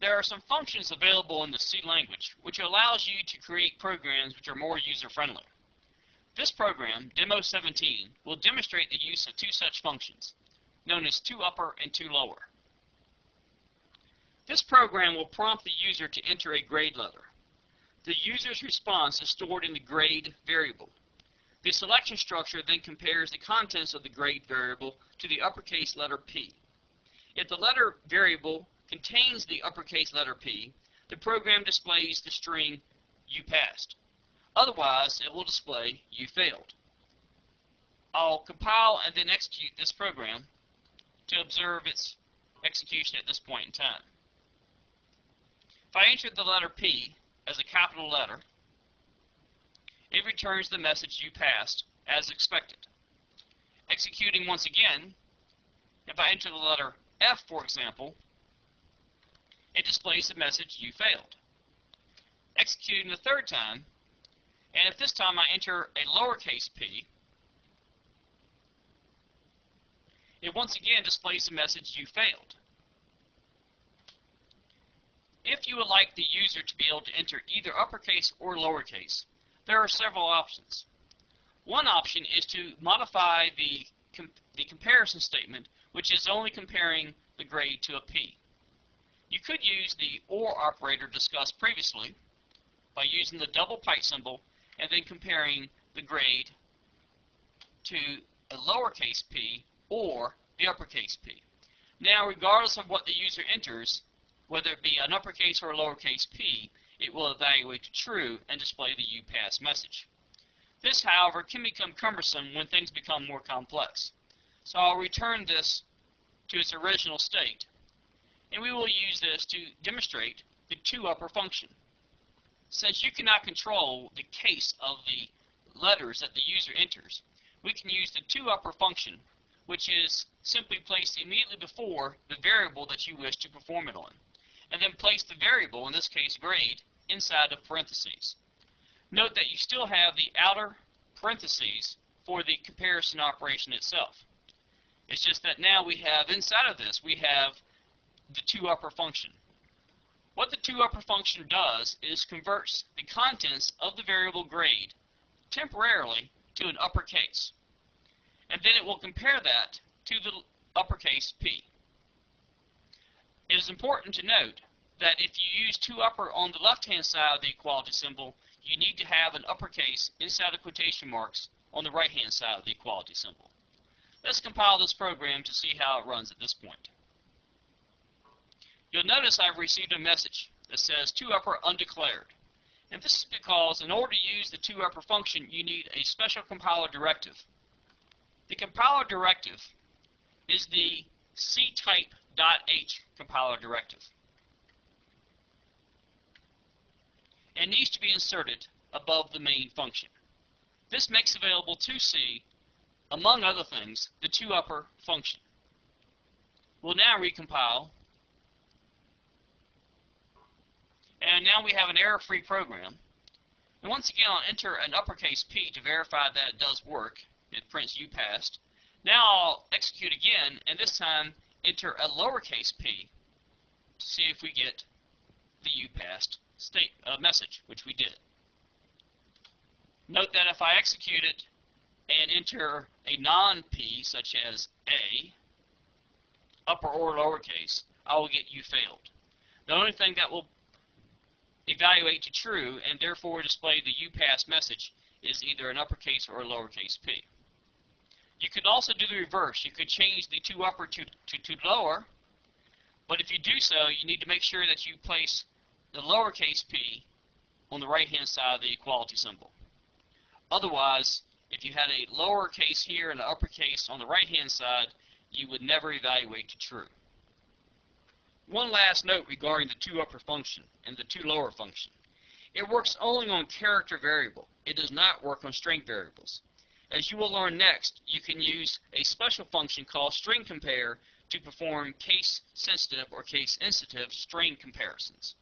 There are some functions available in the C language which allows you to create programs which are more user-friendly. This program, Demo 17, will demonstrate the use of two such functions, known as toUpper and toLower. This program will prompt the user to enter a grade letter. The user's response is stored in the grade variable. The selection structure then compares the contents of the grade variable to the uppercase letter P. If the letter variable contains the uppercase letter P, the program displays the string "you passed." Otherwise, it will display "you failed." I'll compile and then execute this program to observe its execution at this point in time. If I enter the letter P as a capital letter, it returns the message "you passed" as expected. Executing once again, if I enter the letter F, for example, it displays the message "you failed." Executing the third time, and if this time I enter a lowercase p, it once again displays the message "you failed." If you would like the user to be able to enter either uppercase or lowercase, there are several options. One option is to modify the comparison statement, which is only comparing the grade to a P. You could use the OR operator discussed previously by using the double pipe symbol and then comparing the grade to a lowercase p or the uppercase p. Now, regardless of what the user enters, whether it be an uppercase or a lowercase p, it will evaluate to true and display the "you passed" message. This, however, can become cumbersome when things become more complex. So I'll return this to its original state, and we will use this to demonstrate the toUpper function. Since you cannot control the case of the letters that the user enters, we can use the toUpper function, which is simply placed immediately before the variable that you wish to perform it on, and then place the variable, in this case grade, inside of parentheses. Note that you still have the outer parentheses for the comparison operation itself. It's just that now we have, inside of this, we have the toUpper function. What the toUpper function does is converts the contents of the variable grade temporarily to an uppercase, and then it will compare that to the uppercase P. It is important to note that if you use toUpper on the left-hand side of the equality symbol, you need to have an uppercase inside of quotation marks on the right-hand side of the equality symbol. Let's compile this program to see how it runs at this point. You'll notice I've received a message that says toUpper undeclared. And this is because in order to use the toUpper function, you need a special compiler directive. The compiler directive is the ctype.h compiler directive. It needs to be inserted above the main function. This makes available to C, among other things, the toUpper function. We'll now recompile, and now we have an error-free program. And once again, I'll enter an uppercase P to verify that it does work. It prints "you passed." Now I'll execute again, and this time enter a lowercase p to see if we get the "you passed" message, which we did. Note that if I execute it and enter a non-P, such as A, upper or lowercase, I will get "you failed." The only thing that will evaluate to true and therefore display the "you passed" message is either an uppercase or a lowercase p. You could also do the reverse. You could change the toUpper to lower, but if you do so, you need to make sure that you place the lowercase p on the right-hand side of the equality symbol. Otherwise, if you had a lowercase here and an uppercase on the right-hand side, you would never evaluate to true. One last note regarding the toUpper function and the toLower function. It works only on character variable. It does not work on string variables. As you will learn next, you can use a special function called string compare to perform case-sensitive or case-insensitive string comparisons.